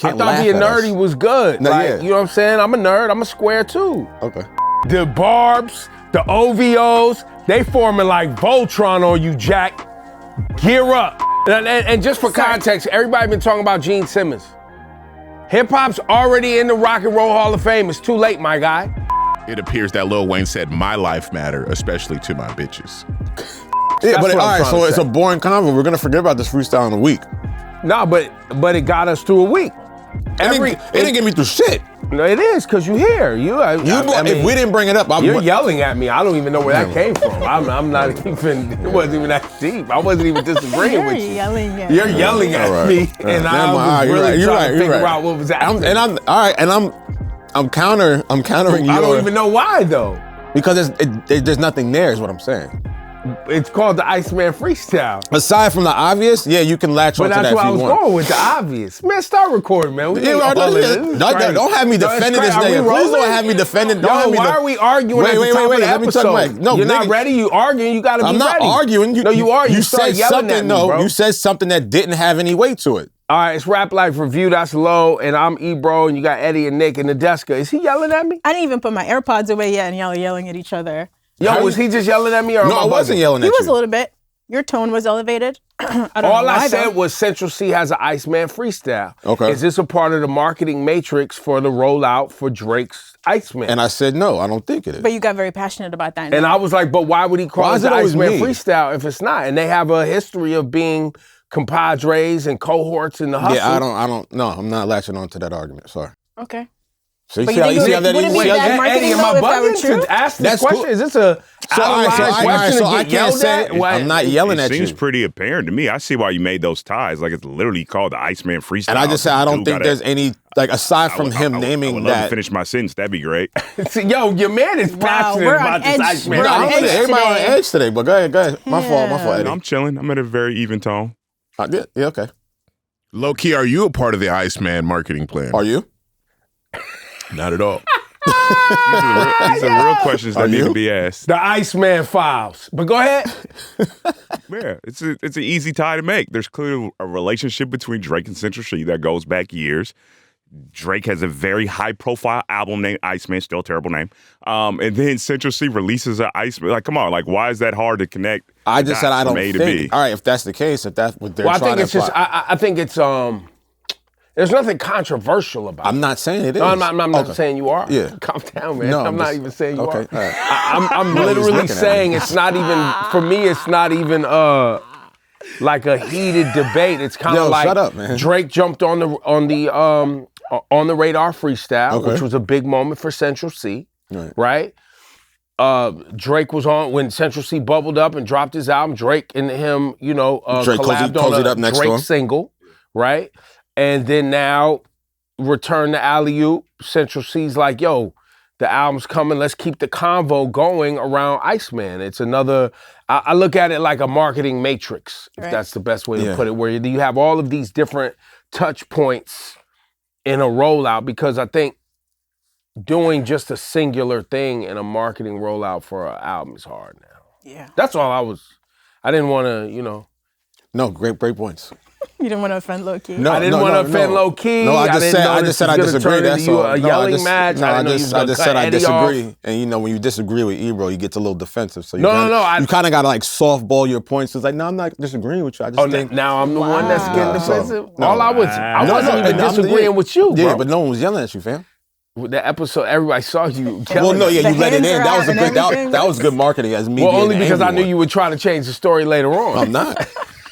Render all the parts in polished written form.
can't I thought being nerdy was good. No, like, yeah. you know what I'm saying? I'm a nerd. I'm a square too. Okay. The Barbs, the OVOs, they forming like Voltron on you, Jack. Gear up. And just for context, everybody been talking about Gene Simmons. Hip hop's already in the Rock and Roll Hall of Fame. It's too late, my guy. It appears that Lil Wayne said my life matter, especially to my bitches. Yeah, but all right, so it's say. a boring convo. We're gonna forget about this freestyle in a week. No, but it got us through a week. It didn't get me through shit. No, it is, because you here. I mean, if we didn't bring it up, you're yelling at me. I don't even know where that came from. I'm not even, it wasn't even that deep. I wasn't even disagreeing with you. You're yelling at me, and I was really trying to figure out what was happening. I'm countering you. I don't even know why, though. Because there's nothing there, is what I'm saying. It's called the Iceman Freestyle. Aside from the obvious, yeah, you can latch onto that if you want. But that's why I was going with the obvious. Man, start recording, man. Don't have me defending this nigga. Please don't have me defending. Why are we arguing at the top of the episode? No, you're not ready. You arguing. You got to be ready. I'm not arguing. No, you are. You start yelling at me, bro. You said something that didn't have any weight to it. All right, it's Rap Life Review. That's Low, and I'm Ebro, and you got Eddie and Nick and Nadeska. Is he yelling at me? I didn't even put my AirPods away yet, and y'all are yelling at each other. Yo, was he just yelling at me, or no? I wasn't yelling at you. He was a little bit. Your tone was elevated. All I said was Central C has an Iceman freestyle. Okay. Is this a part of the marketing matrix for the rollout for Drake's Iceman? And I said no, I don't think it is. But you got very passionate about that. And I was like, but why would he call it the Iceman freestyle if it's not? And they have a history of being compadres and cohorts in the hustle. Yeah, I don't. No, I'm not latching on to that argument. Sorry. Okay. So you see how that is? Eddie, am I bugging to ask this question? Cool. Is this a question I can't say I'm not yelling at you. It seems pretty apparent to me. I see why you made those ties. Like, it's literally called the Iceman Freestyle. And I just said I don't think there's any, like, aside from him naming I would that. love to finish my sentence. That'd be great. Yo, your man is passionate about this Iceman. Everybody on edge today, but go ahead. My fault, Eddie. I'm chilling. I'm at a very even tone. Yeah, okay. Lowkey, are you a part of the Iceman marketing plan? Are you? Not at all. These are real questions that need to be asked. The Iceman Files. But go ahead. Yeah, it's an easy tie to make. There's clearly a relationship between Drake and Central C that goes back years. Drake has a very high-profile album named Iceman, still a terrible name. And then Central C releases an Iceman. Like, come on, like, why is that hard to connect? I just said I don't think. All right, if that's the case, if that's what they're trying to just, I think it's there's nothing controversial about it. I'm not saying it is. No, I'm not saying you are. Yeah. Calm down, man. No, I'm not even saying you are. All right. I'm literally saying it's not even, for me, it's not even like a heated debate. It's kind of like shut up, man. Drake jumped on the radar freestyle, which was a big moment for Central C, right? Drake was on when Central C bubbled up and dropped his album. Drake and him, Drake collabed on a Drake single, right? And then now, Return to Alley-Oop, Central C's like, yo, the album's coming, let's keep the convo going around Iceman. It's another, I look at it like a marketing matrix, if that's the best way to put it, where you have all of these different touch points in a rollout, because I think doing just a singular thing in a marketing rollout for an album is hard now. Yeah. That's all I didn't want to, No, great points. You didn't want to offend Lowkey. No, I didn't want to offend Lowkey. No, I just said I disagree. That's all. A yelling match. No, I just said I disagree. And when you disagree with Ebro, you get a little defensive. So you kind of got to like softball your points. It's like, no, I'm not disagreeing with you. I just think now I'm the one that's getting defensive. I wasn't even disagreeing with you, bro. Yeah, but no one was yelling at you, fam. The episode, everybody saw you. Well, no, yeah, you let it in. That was good marketing as me. Well, only because I knew you would try to change the story later on. I'm not.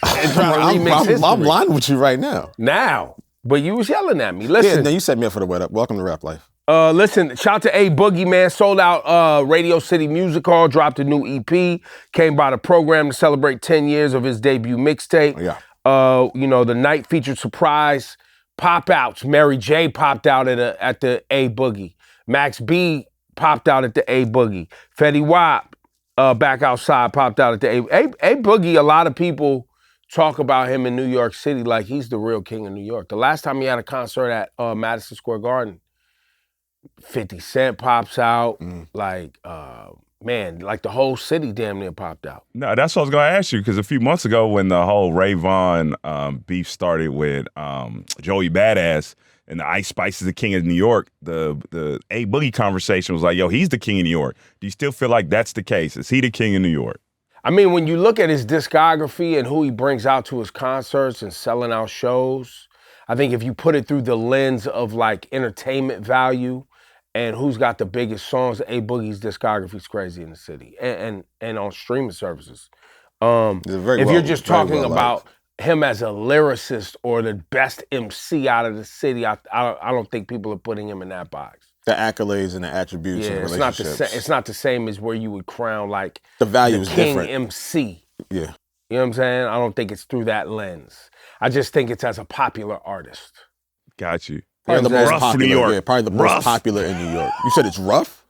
I'm lying with you right now. Now, but you was yelling at me. Listen, yeah, no, you set me up for the wet up. Welcome to Rap Life. Listen, shout to A Boogie, man. Sold out Radio City Music Hall. Dropped a new EP. Came by the program to celebrate 10 years of his debut mixtape. Yeah. The night featured surprise pop outs. Mary J popped out at the A Boogie. Max B popped out at the A Boogie. Fetty Wap back outside popped out at the A Boogie. A lot of people talk about him in New York City like he's the real king of New York. The last time he had a concert at Madison Square Garden, 50 Cent pops out, like man, like the whole city damn near popped out. No, that's what I was going to ask you, because a few months ago when the whole Ray Vaughn beef started with Joey Badass and the Ice Spice is the king of New York, the A Boogie conversation was like, yo, he's the king of New York. Do you still feel like that's the case? Is he the king of New York? I mean, when you look at his discography and who he brings out to his concerts and selling out shows, I think if you put it through the lens of like entertainment value and who's got the biggest songs, A Boogie's discography is crazy in the city and on streaming services. If you're just talking about him as a lyricist or the best MC out of the city, I don't think people are putting him in that box. The accolades and the attributes and relationships. It's not the same as where you would crown like the value is king different. MC. Yeah. You know what I'm saying? I don't think it's through that lens. I just think it's as a popular artist. Got you. Probably the most popular. New York. Yeah, probably the most popular in New York. You said it's rough?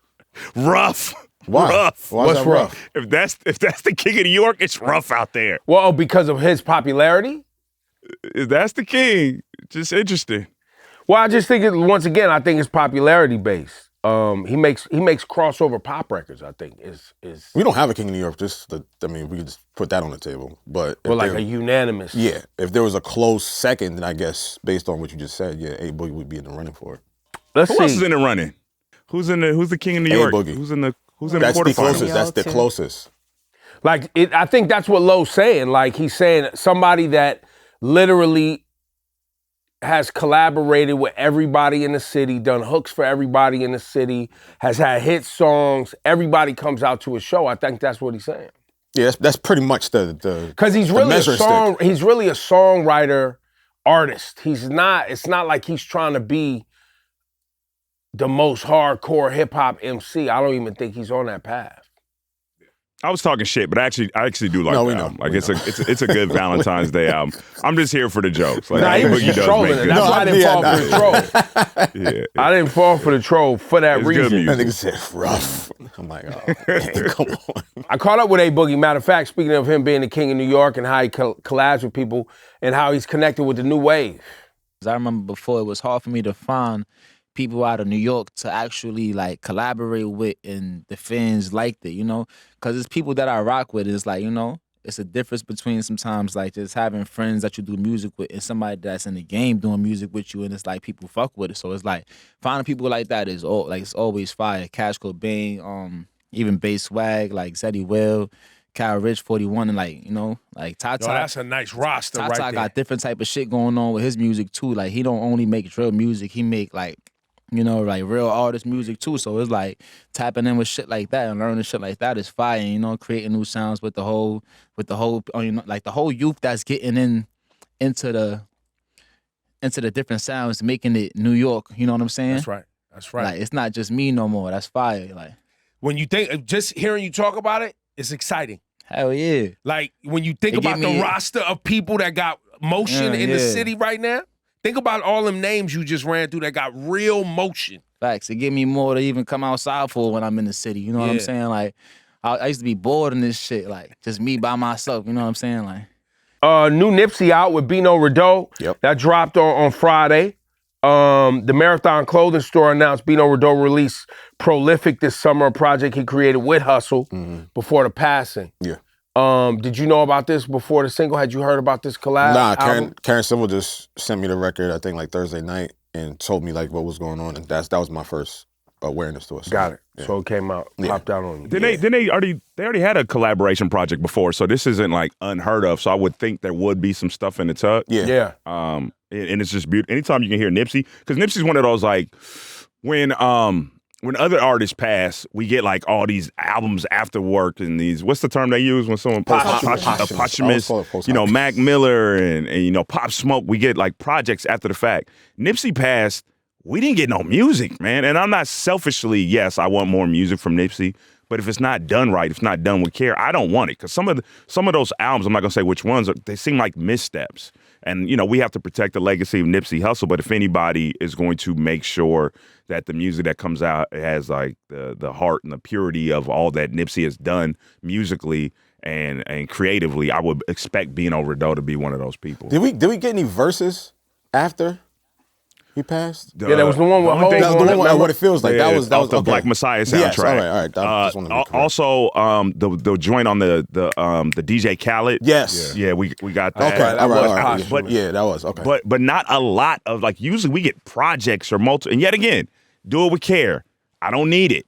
Rough. Why? Rough. What's rough? If that's the king of New York, it's rough out there. Well, because of his popularity? If that's the king, just interesting. Well, I just think once again, I think it's popularity based. He makes crossover pop records. I think is. We don't have a king of New York. We could just put that on the table. But like a unanimous. Yeah, if there was a close second, then I guess based on what you just said, yeah, A Boogie would be in the running for it. Who else is in the running? Who's the king of New York? A Boogie. Who's in the That's the quarterfinals? closest. That's the closest. Like I think that's what Lowe's saying. Like he's saying somebody that literally has collaborated with everybody in the city, done hooks for everybody in the city, has had hit songs. Everybody comes out to his show. I think that's what he's saying. Yeah, that's pretty much the because he's really he's really a songwriter artist. It's not like he's trying to be the most hardcore hip hop MC. I don't even think he's on that path. I was talking shit, but I actually do like the album. Like it's a good Valentine's Day album. I'm just here for the jokes. Like he was trolling it. That's why I didn't fall for the troll. Yeah. I didn't fall for the troll for that reason. I think it said rough. I'm like, oh, man, come on. I caught up with A Boogie. Matter of fact, speaking of him being the king of New York and how he collabs with people and how he's connected with the new wave. I remember before it was hard for me to find people out of New York to actually like collaborate with, and the fans liked it, you know, because it's people that I rock with. It's like, you know, it's a difference between sometimes like just having friends that you do music with and somebody that's in the game doing music with you, and it's like people fuck with it. So it's like finding people like that is it's always fire. Cash Cobain, even Bass Swag, like Zeddy Will, Kyle Rich, 41, and like, you know, like Tata. That's a nice roster right there. Tata got different type of shit going on with his music too. Like he don't only make drill music, he make like, you know, like real artist music too. So it's like tapping in with shit like that and learning shit like that is fire. You know, creating new sounds with the whole, you know, like the whole youth that's getting into the different sounds, making it New York. You know what I'm saying? That's right. Like it's not just me no more. That's fire. Like when you think, just hearing you talk about it, it's exciting. Hell yeah. Like when you think about the roster of people that got motion in the city right now. Think about all them names you just ran through that got real motion. Facts. It give me more to even come outside for when I'm in the city. You know what I'm saying? Like, I used to be bored in this shit. Like, just me by myself. You know what I'm saying? Like, new Nipsey out with Bino Rideau. Yep. That dropped on Friday. The Marathon Clothing Store announced Bino Rideau released Prolific this summer, a project he created with Hussle before the passing. Yeah. Did you know about this before the single? Had you heard about this collab? Nah, Karen Civil just sent me the record, I think like Thursday night, and told me like what was going on, and that was my first awareness to it. So, got it. Yeah. So it came out, popped out on you. They already had a collaboration project before, so this isn't like unheard of. So I would think there would be some stuff in the tuck. Yeah. And it's just beautiful. Anytime you can hear Nipsey, because Nipsey's one of those like when other artists pass, we get like all these albums after work and these, what's the term they use when someone posthumous, you know, Mac Miller and you know, Pop Smoke, we get like projects after the fact. Nipsey passed, we didn't get no music, man. And I'm not selfishly, yes, I want more music from Nipsey, but if it's not done right, if it's not done with care, I don't want it. Because some of those albums, I'm not gonna say which ones, they seem like missteps. And, you know, we have to protect the legacy of Nipsey Hussle, but if anybody is going to make sure that the music that comes out has like the heart and the purity of all that Nipsey has done musically and creatively, I would expect Bino Rideau to be one of those people. Did we get any verses after? He passed? Yeah, that was the one with Hov. That was the one What It Feels Like. Yeah, that was the okay. Black Messiah soundtrack. Yes, all right. Also, the joint on the DJ Khaled. Yes. Yeah, we got that. Okay, that was right. But yeah, that was okay. But not a lot of like. Usually we get projects or and yet again, do it with care. I don't need it.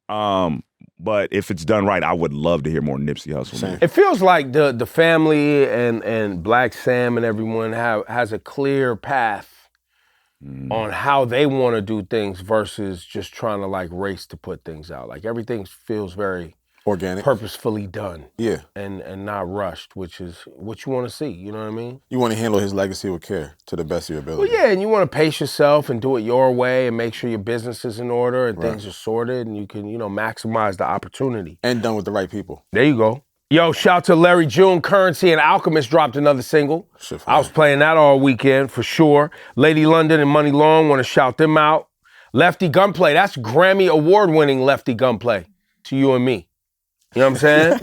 But if it's done right, I would love to hear more Nipsey Hussle. It feels like the family and Black Sam and everyone has a clear path on how they want to do things versus just trying to like race to put things out. Like everything feels very organic, purposefully done. Yeah. And not rushed, which is what you want to see, you know what I mean? You want to handle his legacy with care to the best of your ability. Well, yeah, and you want to pace yourself and do it your way and make sure your business is in order and things are sorted and you can, maximize the opportunity. And done with the right people. There you go. Yo, shout to Larry June, Currency, and Alchemist dropped another single. I was playing that all weekend for sure. Lady London and Money Long, want to shout them out. Lefty Gunplay, that's Grammy Award-winning Lefty Gunplay to you and me. You know what I'm saying?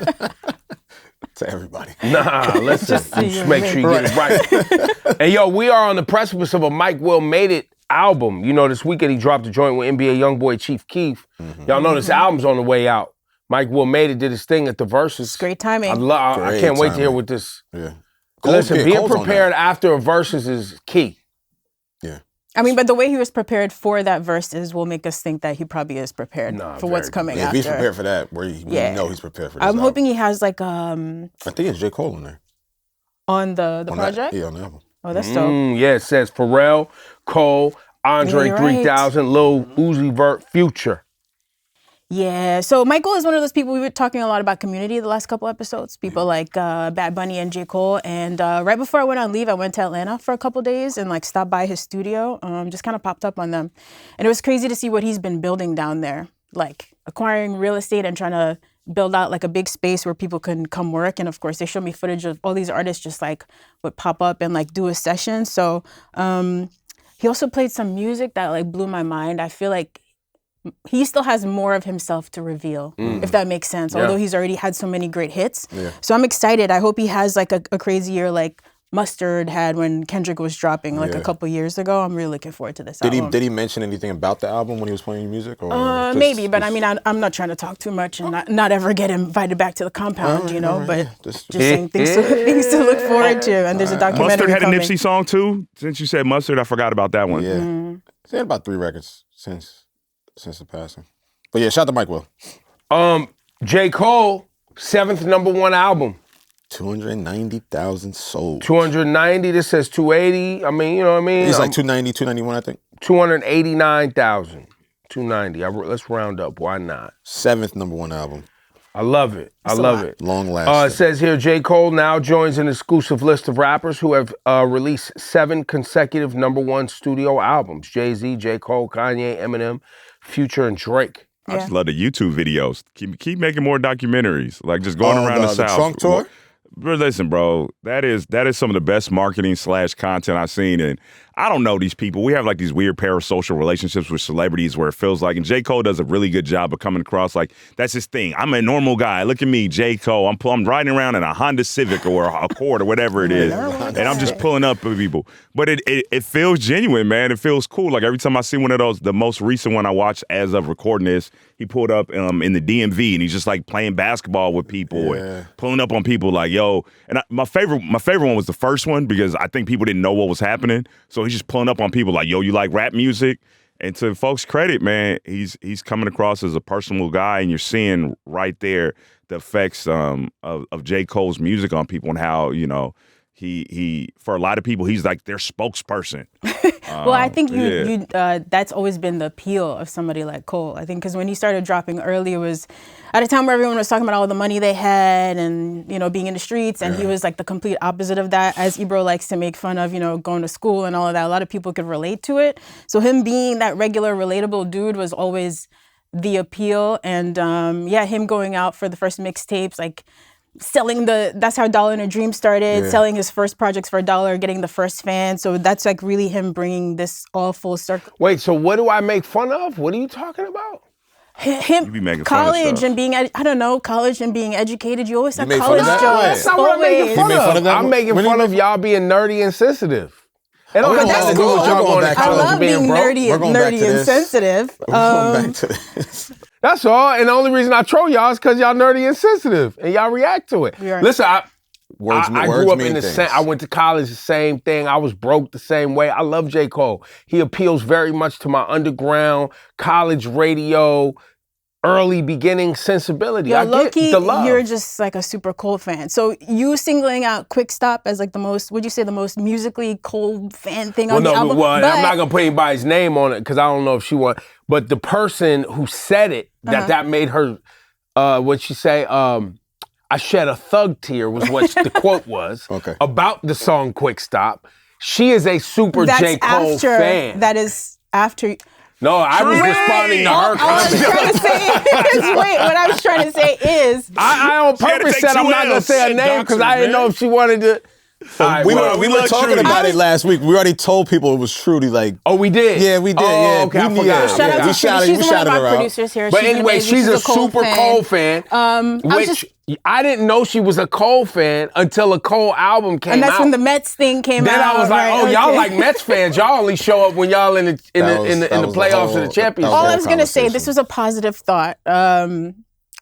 To everybody. Nah, let's just make sure you get it right. And yo, we are on the precipice of a Mike Will Made It album. This weekend he dropped a joint with NBA Youngboy Chief Keef. Y'all know this album's on the way out. Mike Will Made It did his thing at the Versus. It's great timing. I can't wait to hear what this. Yeah. Listen, being prepared after a Versus is key. Yeah. I mean, but the way he was prepared for that Versus will make us think that he probably is prepared for what's coming after. If he's prepared for that, we know he's prepared for this. I'm hoping he has like I think it's J.Cole in there. On the project? Yeah, on the album. Oh, that's dope. Yeah, it says Pharrell, Cole, Andre 3000, Lil Uzi Vert, Future. Yeah, so Michael is one of those people, we were talking a lot about Community the last couple episodes, people like Bad Bunny and J. Cole, and right before I went on leave, I went to Atlanta for a couple days and like stopped by his studio, just kind of popped up on them. And it was crazy to see what he's been building down there, like acquiring real estate and trying to build out like a big space where people can come work. And of course, they showed me footage of all these artists just like would pop up and like do a session. So he also played some music that like blew my mind. I feel like he still has more of himself to reveal, if that makes sense, although he's already had so many great hits. Yeah. So I'm excited. I hope he has like a crazy year like Mustard had when Kendrick was dropping like a couple years ago. I'm really looking forward to this album. Did he mention anything about the album when he was playing music? Or maybe, but I mean, I'm not trying to talk too much and not ever get invited back to the compound, but just saying things to look forward to. And there's a documentary Mustard had coming. a Nipsey song too? Since you said Mustard, I forgot about that one. Yeah. He had about 3 records since the passing. But yeah, shout out to Mike Will. J. Cole, 7th #1 album. 290,000 sold. 290, this says 280. I mean, you know what I mean? It's like 290, 291, I think. 289,000. 290. Let's round up. Why not? 7th #1 album. I love it. I love it. Long lasting. It says here, J. Cole now joins an exclusive list of rappers who have released 7 consecutive #1 studio albums. Jay-Z, J. Cole, Kanye, Eminem, Future, and Drake. I just love the YouTube videos. Keep making more documentaries. Like just going around the South. The Trunk Tour? But listen, bro, that is some of the best marketing / content I've seen. And I don't know these people. We have like these weird parasocial relationships with celebrities where it feels like, and J. Cole does a really good job of coming across like that's his thing. I'm a normal guy. Look at me, J. Cole. I'm riding around in a Honda Civic or a Accord or whatever it is. And I'm just pulling up with people. But it feels genuine, man. It feels cool. Like every time I see one of those, the most recent one I watched as of recording this, he pulled up in the DMV and he's just like playing basketball with people and pulling up on people like, yo. And my favorite one was the first one because I think people didn't know what was happening. So he's just pulling up on people like, yo, you like rap music? And to folks' credit, man, he's coming across as a personal guy, and you're seeing right there the effects of J. Cole's music on people and how, he for a lot of people, he's like their spokesperson. Well, I think you that's always been the appeal of somebody like Cole. I think because when he started dropping early, it was at a time where everyone was talking about all the money they had and, being in the streets. And he was like the complete opposite of that, as Ebro likes to make fun of, going to school and all of that. A lot of people could relate to it. So him being that regular, relatable dude was always the appeal. And him going out for the first mixtapes, like selling that's how Dollar in a Dream started, selling his first projects for $1, getting the first fan. So that's like really him bringing this all full circle. Wait, so what do I make fun of? What are you talking about? Him, college and being, college and being educated. You always have college jokes. That's not what I'm making fun of. I'm making fun of y'all being nerdy and sensitive. It don't But have that's to do cool. with y'all going to I college love and being being broke. nerdy and sensitive. We're going back to this. That's all. And the only reason I troll y'all is because y'all nerdy and sensitive, and y'all react to it. Listen, I grew up in the same. I went to college the same thing. I was broke the same way. I love J. Cole. He appeals very much to my underground college radio, early beginning sensibility. I get the love. You're just like a super Cole fan. So you singling out Quick Stop as like the most, would you say the most musically Cole fan thing on the album? Well, I'm not gonna put anybody's name on it because I don't know if she want. But the person who said it, that made her, what'd she say? I shed a thug tear was what the quote was about the song Quick Stop. She is a super J. Cole fan. That is after. No, I was responding to her comment. What I was trying to say is... I on purpose said I'm not going to say her name because I didn't know if she wanted to... We were talking about it last week. We already told people it was Trudy. Like, oh, we did. Yeah, we did. Oh, okay, I forgot. Shout out to Trudy. She's one of our producers here. But anyway, she's a super Cole fan. I didn't know she was a Cole fan until a Cole album came out. And that's when the Mets thing came out. Then I was like, y'all like Mets fans. Y'all only show up when y'all in the playoffs or the championship. All I was gonna say, this was a positive thought.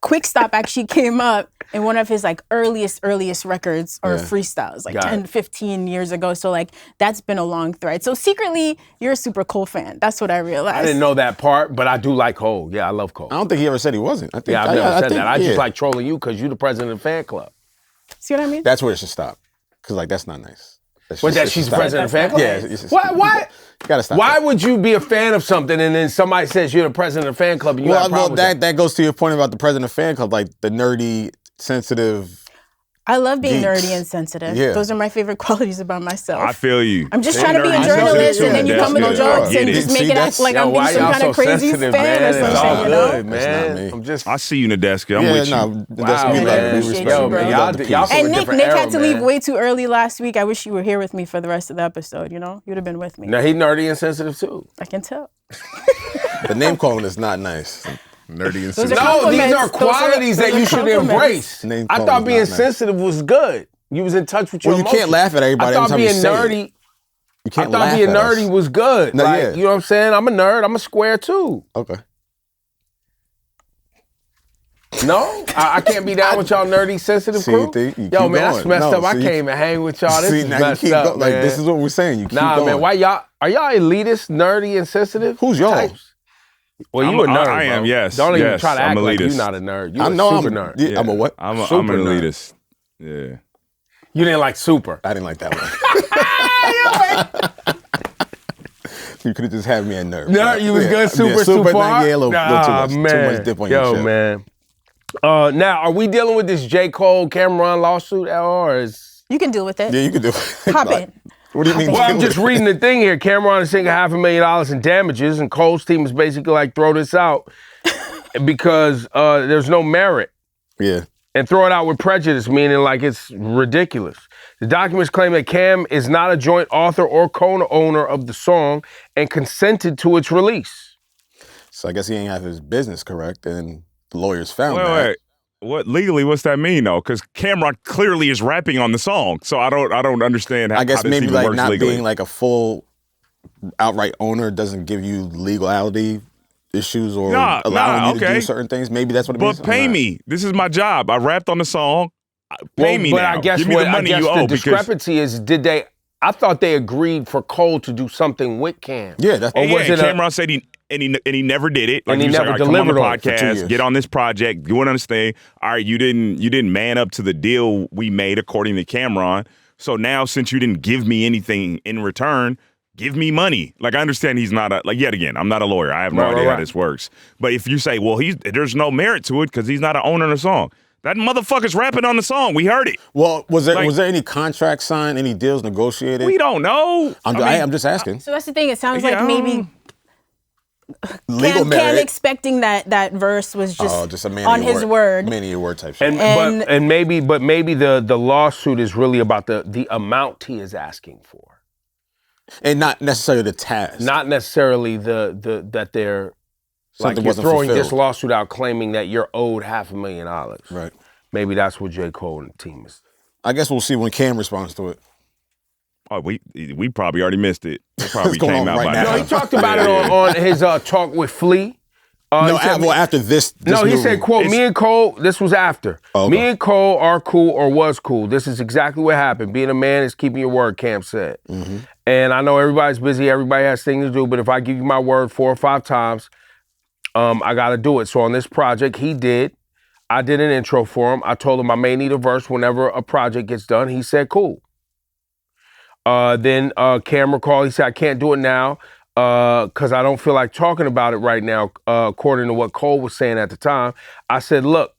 Quick Stop actually came up in one of his like earliest records or freestyles, like 10, 15 years ago. So like that's been a long thread. So secretly, you're a super Cole fan. That's what I realized. I didn't know that part, but I do like Cole. Yeah, I love Cole. I don't think he ever said he wasn't. I've never said that. I just like trolling you because you're the president of the fan club. See what I mean? That's where it should stop. Because like that's not nice. She's the president of the fan club? Yeah. Why? Gotta stop. Why would you be a fan of something and then somebody says you're the president of the fan club and you have a problem with that goes to your point about the president of the fan club, like the nerdy, sensitive. I love being nerdy and sensitive. Yeah. Those are my favorite qualities about myself. I feel you. I'm just trying to be a journalist and then you come with jokes and just make it act like I'm being some kind of crazy fan or something. It's all good, man. I see you, Nadeska. I'm with you. Wow, man. And Nick had to leave way too early last week. I wish you were here with me for the rest of the episode, you know? You'd have been with me. Now, he nerdy and sensitive too. I can tell. The name calling is not nice. Nerdy and sensitive. No, these are qualities that you should embrace. I thought being sensitive was good. You was in touch with your emotions. You can't laugh at everybody every time you say nerdy. You can't I thought being nerdy was good. No, like, you know what I'm saying? I'm a nerd. I'm a square too. Okay. No, I can't be down with y'all nerdy, sensitive crew. Yo, man, that's messed up. I can't even hang with y'all. This is messed up, man. Like, this is what we're saying. You keep going. Man, why y'all? Are y'all elitist, nerdy, and sensitive? Who's y'all? Well, you a nerd, I am, yes. Don't even yes, try to I'm act elitist. like you're not a nerd. You're a super nerd. Yeah. I'm a what? I'm an elitist. Yeah. You didn't like super. I didn't like that one. You could have just had me a nerd. Nerd, you was good, super hard? Yeah, a little too much dip on your chip. Man. Now, are we dealing with this J. Cole Cameron lawsuit at all, or is... You can deal with it. Yeah, you can do it. Hop in. What do you mean? Well, I'm just reading the thing here. Cameron is seeking $500,000 in damages, and Cole's team is basically like, throw this out because there's no merit. Yeah. And throw it out with prejudice, meaning like it's ridiculous. The documents claim that Cam is not a joint author or co-owner of the song and consented to its release. So I guess he ain't have his business correct, and the lawyers found that. Wait. What legally? What's that mean though? Because Cameron clearly is rapping on the song, so I don't understand how. I guess how this maybe even like works not legally. being like a full outright owner doesn't give you legality issues or allowing you to do certain things. Maybe that's what it means. But pay me. This is my job. I rapped on the song. Pay me but now. I guess Give me the money you owe. The discrepancy is, did they? I thought they agreed for Cole to do something with Cam. Yeah, that's. Or was it Cameron said he never did it. Like and he never like, delivered come on on the podcast, get on this project, doing this thing. All right, you didn't man up to the deal we made according to Cameron. So now, since you didn't give me anything in return, give me money. Like, I understand he's not yet again, I'm not a lawyer. I have no idea how this works. But if you say, well, there's no merit to it because he's not an owner of the song. That motherfucker's rapping on the song. We heard it. Well, was there any contract signed, any deals negotiated? We don't know. I'm just asking. So that's the thing. It sounds like maybe legal merit. Cam expecting that verse was just a man on his word. Man of your word type shit. And maybe the lawsuit is really about the amount he is asking for. And not necessarily the task. Not necessarily that they're something like you're throwing fulfilled. this lawsuit out claiming that you're owed $500,000. Right. Maybe that's what J. Cole and the team is. I guess we'll see when Cam responds to it. Oh, we probably already missed it. It probably going came on out right by now? now. No, he talked about it on his talk with Flea. After this no, he new said, quote, me and Cole, this was after. Oh, okay. Me and Cole are cool or was cool. This is exactly what happened. Being a man is keeping your word, Cam said. Mm-hmm. And I know everybody's busy, everybody has things to do, but if I give you my word 4 or 5 times, I got to do it. So on this project, he did. I did an intro for him. I told him I may need a verse whenever a project gets done. He said, cool. Then Cameron called. He said, I can't do it now because I don't feel like talking about it right now, according to what Cole was saying at the time. I said, look,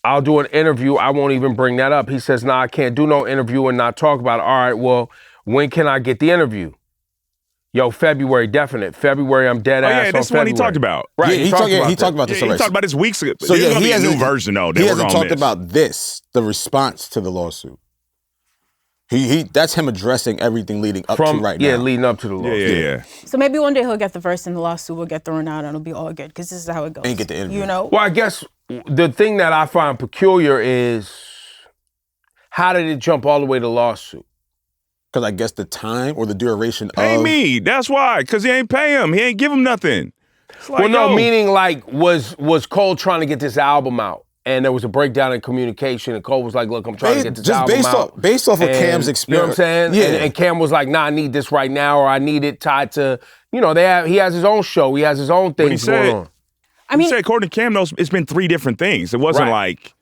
I'll do an interview. I won't even bring that up. He says, nah, I can't do no interview and not talk about it. All right, well, when can I get the interview? Yo, February, definite. February, I'm dead ass on February. This one he talked about. Right, he talked about this already. He talked about this weeks ago. So There's gonna he be a hasn't new version though. He hasn't talked about this, the response to the lawsuit. That's him addressing everything leading up to right now. Yeah, leading up to the lawsuit. Yeah. So maybe one day he'll get the verse and the lawsuit will get thrown out and it'll be all good because this is how it goes. And get the interview. You know? Well, I guess the thing that I find peculiar is how did it jump all the way to lawsuit? Because I guess the time or the duration Pay me. That's why. Because he ain't pay him. He ain't give him nothing. Like, well, no, meaning like was Cole trying to get this album out? And there was a breakdown in communication, and Cole was like, look, I'm trying to get this album out. Based off of Cam's experience. You know what I'm saying? Yeah. And Cam was like, nah, I need this right now, or I need it tied to, he has his own show. He has his own things going on. I mean, he said, according to Cam, though, it's been 3 different things. It wasn't Right. like,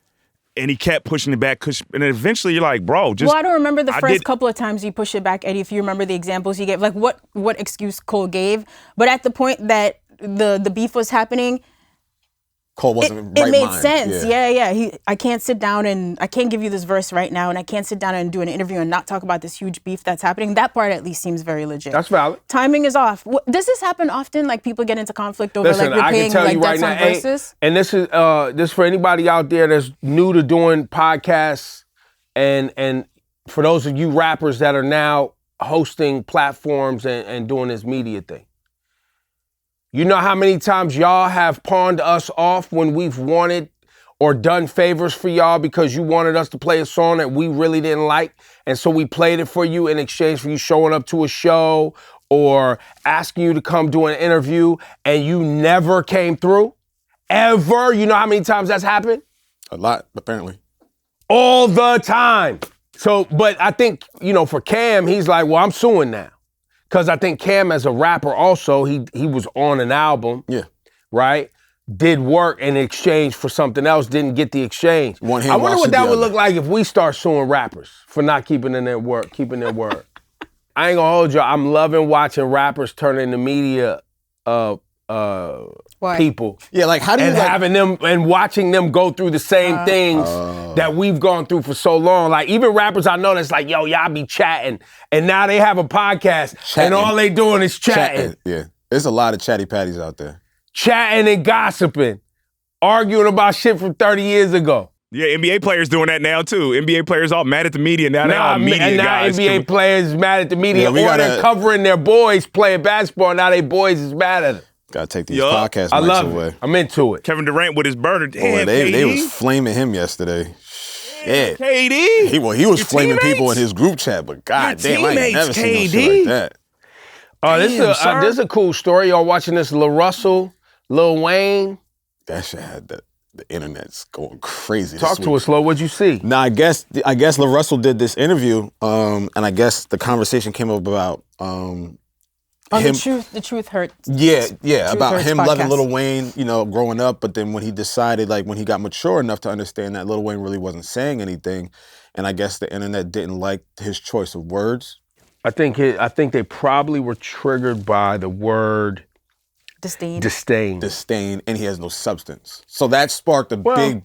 and he kept pushing it back, and eventually you're like, bro, just. well, I don't remember the first couple of times you pushed it back, Eddie, if you remember the examples he gave, like what excuse Cole gave. But at the point that the beef was happening, Cole wasn't it right made mind. sense. Yeah. I can't sit down and I can't give you this verse right now, and I can't sit down and do an interview and not talk about this huge beef that's happening. That part at least seems very legit. That's valid. Timing is off. Does this happen often? Like people get into conflict over Listen, like you're I paying can tell like you right debts now, on verses? and this is for anybody out there that's new to doing podcasts, and for those of you rappers that are now hosting platforms and doing this media thing. You know how many times y'all have pawned us off when we've wanted or done favors for y'all because you wanted us to play a song that we really didn't like, and so we played it for you in exchange for you showing up to a show or asking you to come do an interview, and you never came through? Ever? You know how many times that's happened? A lot, apparently. All the time. So, but I think, for Cam, he's like, well, I'm suing now. Because I think Cam as a rapper also, he was on an album, right? Did work in exchange for something else, didn't get the exchange. I wonder what that would look like if we start suing rappers for not keeping their word. I ain't gonna hold you. I'm loving watching rappers turn into media people. Yeah, like how do you having them and watching them go through the same things that we've gone through for so long. Like even rappers I know that's like, yo, y'all be chatting, and now they have a podcast and all they doing is chatting. Yeah, there's a lot of chatty patties out there. Chatting and gossiping, arguing about shit from 30 years ago. Yeah, NBA players doing that now too. NBA players all mad at the media now. They're all media guys. Now NBA players mad at the media, or they're covering their boys playing basketball. Now they boys is mad at them. Gotta take these podcast mics away. It. I'm into it. Kevin Durant with his burner. Damn, they was flaming him yesterday. Yeah, KD. He was flaming people in his group chat, but goddamn, I ain't never seen no shit like that. This is a cool story. Y'all watching this LaRussell, Lil Wayne? That shit had the internet's going crazy. Talk to us, Lo. What'd you see? Nah, I guess LaRussell did this interview, and I guess the conversation came up about the truth hurts. Yeah, Truth about Hurts him podcast. loving Lil Wayne, growing up, but then when he decided, like when he got mature enough to understand that Lil Wayne really wasn't saying anything, and I guess the internet didn't like his choice of words. I think they probably were triggered by the word Disdain, and he has no substance. So that sparked a big.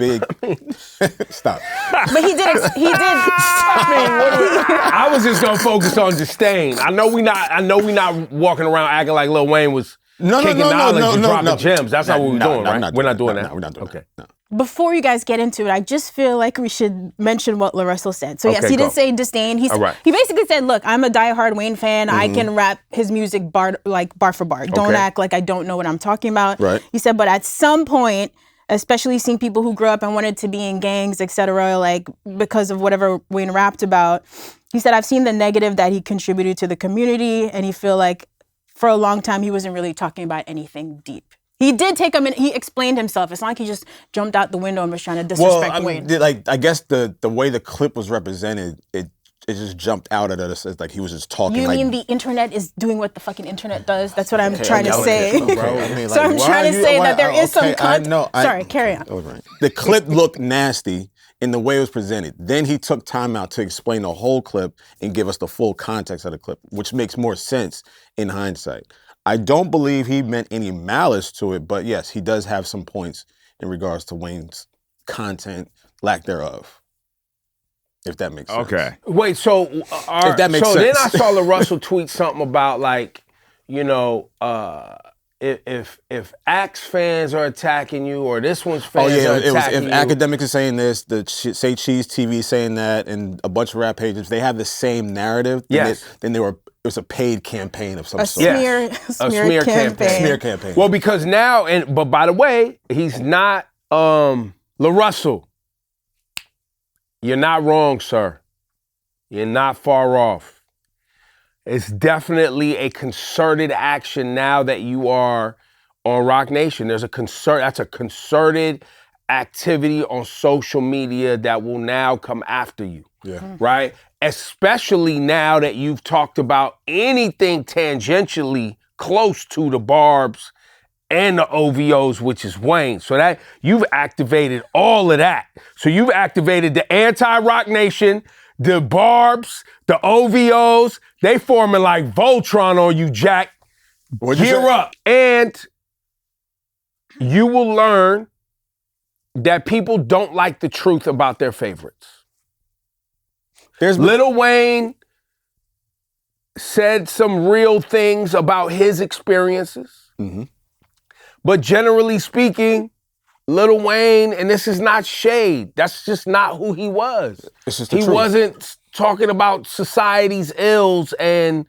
Stop. But he did. I was just gonna focus on disdain. I know we not walking around acting like Lil Wayne was kicking knowledge and dropping gems. That's not what we're doing, right? We're not doing that. We're not doing that. Okay. Before you guys get into it, I just feel like we should mention what LaRussell said. So yes, he did say disdain. He basically said, look, I'm a diehard Wayne fan. I can rap his music bar for bar. Don't act like I don't know what I'm talking about. Right. He said, but at some point, especially seeing people who grew up and wanted to be in gangs, etc., like because of whatever Wayne rapped about, He said, I've seen the negative that he contributed to the community, and he feel like for a long time he wasn't really talking about anything deep. He did take a minute. He explained himself. It's not like he just jumped out the window and was trying to disrespect Wayne. I guess the way the clip was represented, it just jumped out at us as like he was just talking. You mean the internet is doing what the fucking internet does? That's what I'm trying to say. So I'm trying to say that there is some content. Sorry, carry on. Right. The clip looked nasty in the way it was presented. Then he took time out to explain the whole clip and give us the full context of the clip, which makes more sense in hindsight. I don't believe he meant any malice to it, but yes, he does have some points in regards to Wayne's content, lack thereof. If that makes sense. Okay. Wait, so if that makes sense. Then I saw LaRussell tweet something about like, you know, if Axe fans are attacking you or this one's fans are attacking you. If Academics is saying this, the Say Cheese TV saying that, and a bunch of rap pages, they have the same narrative. Then it was a paid campaign of some sort. A smear campaign. Smear campaign. Well, because now, but by the way, he's not LaRussell. You're not wrong, sir. You're not far off. It's definitely a concerted action now that you are on Rock Nation. That's a concerted activity on social media that will now come after you. Yeah. Right? Especially now that you've talked about anything tangentially close to the Barbs and the OVOs, which is Wayne. So that you've activated all of that. So you've activated the anti-Rock Nation, the Barbs, the OVOs. They forming like Voltron on you, Jack. Gear up. And you will learn that people don't like the truth about their favorites. Lil Wayne said some real things about his experiences. Mm-hmm. But generally speaking, Lil Wayne, and this is not shade, that's just not who he was. It's just the truth. He wasn't talking about society's ills and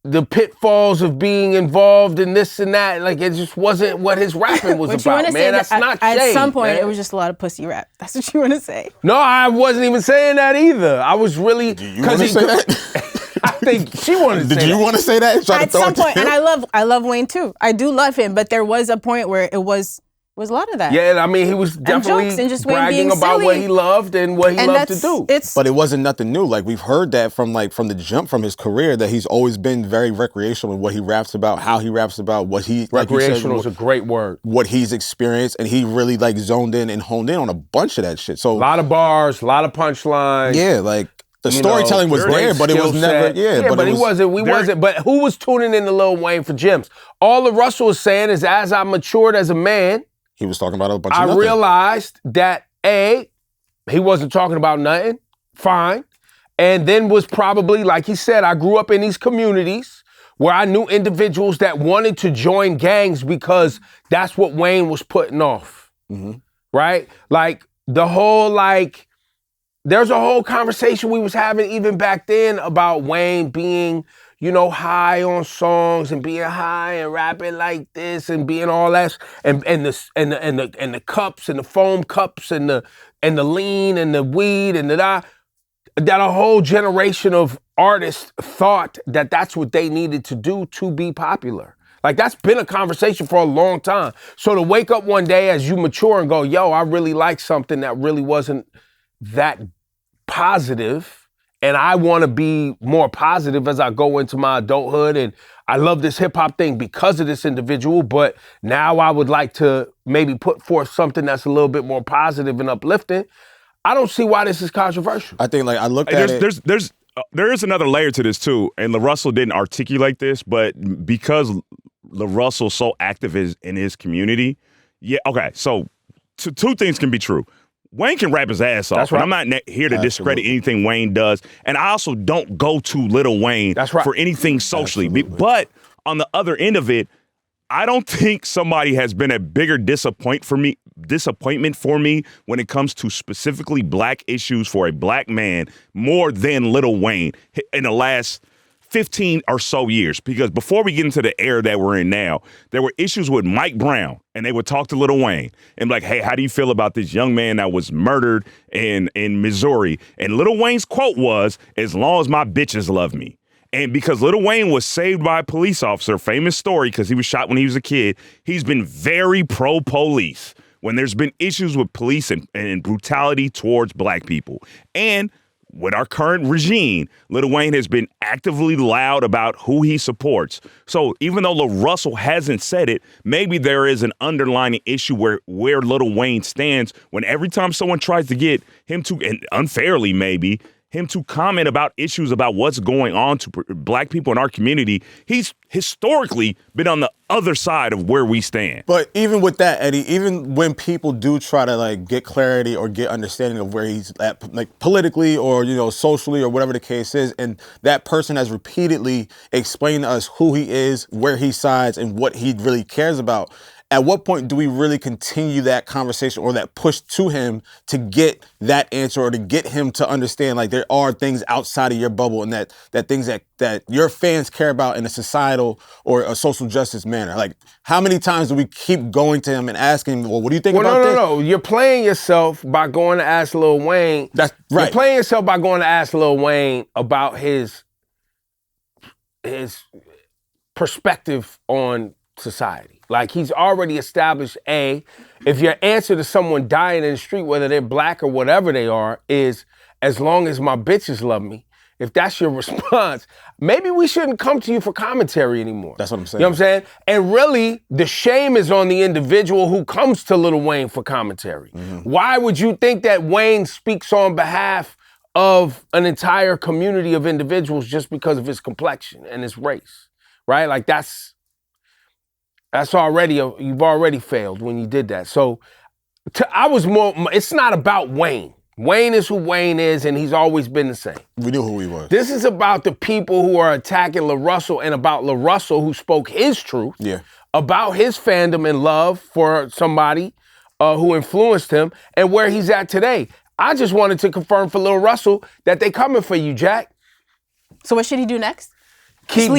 the pitfalls of being involved in this and that. Like, it just wasn't what his rapping was about, man. That's not shade, at some point, man. it was just a lot of pussy rap. That's what you want to say. No, I wasn't even saying that either. I was really... Do you want to say that? I think she wanted to say that. Did you want to say that? At some point, and I love Wayne too. I do love him, but there was a point where it was a lot of that. Yeah, I mean, he was definitely bragging about what he loved and what he loved to do. But it wasn't nothing new. Like, we've heard that from the jump from his career, that he's always been very recreational in what he raps about, how he raps about, what he... Recreational is a great word. What he's experienced, and he really like zoned in and honed in on a bunch of that shit. So a lot of bars, a lot of punchlines. Yeah, like... The storytelling was there, but it was never, but he wasn't, we wasn't, but who was tuning in to Lil Wayne for gems? All LaRussell was saying is, as I matured as a man, he was talking about a bunch of nothing. I realized that he wasn't talking about nothing, fine, and then was probably, like he said, I grew up in these communities where I knew individuals that wanted to join gangs because that's what Wayne was putting off, right? Like, the whole, like, there's a whole conversation we was having even back then about Wayne being, you know, high on songs and being high and rapping like this and being all that and the cups and the foam cups and the lean and the weed and that a whole generation of artists thought that that's what they needed to do to be popular. Like, that's been a conversation for a long time. So to wake up one day as you mature and go, yo, I really like something that really wasn't that positive, and I want to be more positive as I go into my adulthood, and I love this hip-hop thing because of this individual, but now I would like to maybe put forth something that's a little bit more positive and uplifting. I don't see why this is controversial. I think, like, I looked at it. There is another layer to this too, and LaRussell didn't articulate this, but because LaRussell's so active in his community, so two things can be true. Wayne can rap his ass off, and I'm not here to discredit anything Wayne does. And I also don't go to Lil Wayne for anything socially. But on the other end of it, I don't think somebody has been a bigger disappointment for me when it comes to specifically black issues for a black man more than Lil Wayne in the last 15 or so years, because before we get into the era that we're in now, there were issues with Mike Brown, and they would talk to Lil Wayne and be like, hey, how do you feel about this young man that was murdered in Missouri? And Lil Wayne's quote was, as long as my bitches love me. And because Lil Wayne was saved by a police officer, famous story, because he was shot when he was a kid, he's been very pro-police when there's been issues with police and brutality towards black people. And with our current regime, Lil Wayne has been actively loud about who he supports. So even though LaRussell hasn't said it, maybe there is an underlying issue where Lil Wayne stands when every time someone tries to get him to, and unfairly maybe, him to comment about issues about what's going on to black people in our community, he's historically been on the other side of where we stand. But even with that, Eddie, even when people do try to like get clarity or get understanding of where he's at, like politically or, you know, socially or whatever the case is, and that person has repeatedly explained to us who he is, where he sides, and what he really cares about, at what point do we really continue that conversation or that push to him to get that answer or to get him to understand like there are things outside of your bubble and that things that your fans care about in a societal or a social justice manner? Like, how many times do we keep going to him and asking him, well, what do you think about this? No. You're playing yourself by going to ask Lil Wayne. That's right. You're playing yourself by going to ask Lil Wayne about his perspective on society. Like, he's already established, if your answer to someone dying in the street, whether they're black or whatever they are, is as long as my bitches love me, if that's your response, maybe we shouldn't come to you for commentary anymore. That's what I'm saying. You know what I'm saying? And really, the shame is on the individual who comes to Lil Wayne for commentary. Mm-hmm. Why would you think that Wayne speaks on behalf of an entire community of individuals just because of his complexion and his race, right? Like, that's already, you've already failed when you did that. So it's not about Wayne. Wayne is who Wayne is, and he's always been the same. We knew who he was. This is about the people who are attacking LaRussell and about LaRussell who spoke his truth, about his fandom and love for somebody who influenced him and where he's at today. I just wanted to confirm for Lil Russell that they coming for you, Jack. So what should he do next? Keep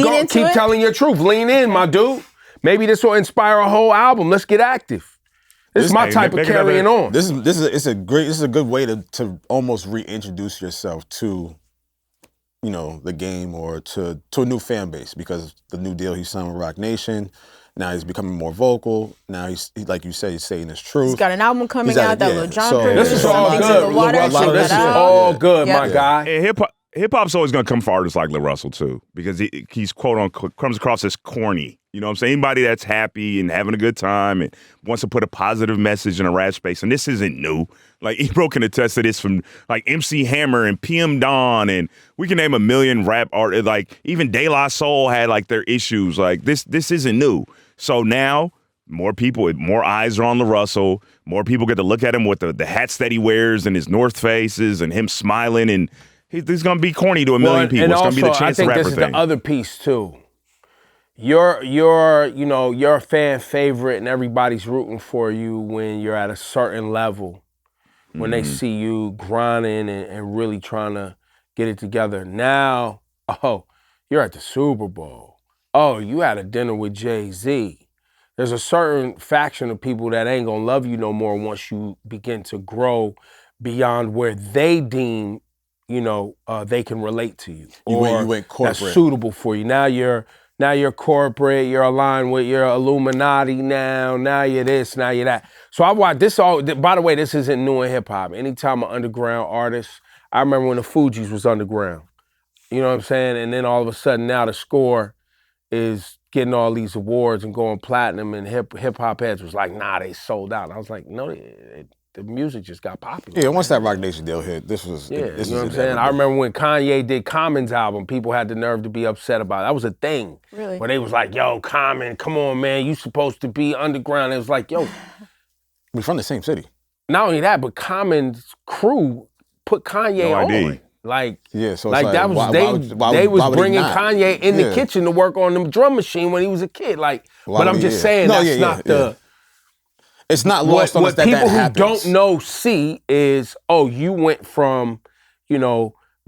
telling your truth. Lean in, my dude. Maybe this will inspire a whole album. Let's get active. This is my type of carrying on. This is a good way to almost reintroduce yourself to, you know, the game or to a new fan base, because the new deal he signed with Rock Nation. Now he's becoming more vocal. Now he's like you said, he's saying his truth. He's got an album coming out that Lil Jon This is all good. This is all good, my guy. And hip-hop's always going to come for artists like LaRussell, too, because he's, quote-unquote, comes across as corny. You know what I'm saying? Anybody that's happy and having a good time and wants to put a positive message in a rap space, and this isn't new. Like, Ebro can attest to this from, like, MC Hammer and PM Dawn, and we can name a million rap artists. Like, even De La Soul had, like, their issues. Like, this isn't new. So now, more eyes are on LaRussell. More people get to look at him with the hats that he wears and his North Faces and him smiling, and he's going to be corny to a million people. It's going to be the Chance the Rapper thing. I think this is the other piece, too. You're a fan favorite and everybody's rooting for you when you're at a certain level, when they see you grinding and really trying to get it together. Now, you're at the Super Bowl. Oh, you had a dinner with Jay-Z. There's a certain faction of people that ain't gonna love you no more once you begin to grow beyond where they deem, they can relate to you. You went corporate. That's suitable for you. Now you're corporate, you're aligned with your Illuminati now you're this, now you're that. So I watched this by the way, this isn't new in hip hop. Anytime an underground artist, I remember when the Fugees was underground. You know what I'm saying? And then all of a sudden now the Score is getting all these awards and going platinum, and hip hop heads was like, nah, they sold out. And I was like, no, the music just got popular. Yeah, once that Rock Nation deal hit, this you know what I'm saying? I remember when Kanye did Common's album, people had the nerve to be upset about it. That was a thing. Really? Where they was like, yo, Common, come on, man, you supposed to be underground. It was like, yo. We're from the same city. Not only that, but Common's crew put Kanye on. Like, yeah, so like that was they was bringing Kanye in the kitchen to work on the drum machine when he was a kid. Like, but I'm just saying that's not the. It's not lost on us that people happens. Who don't know see is, you went from,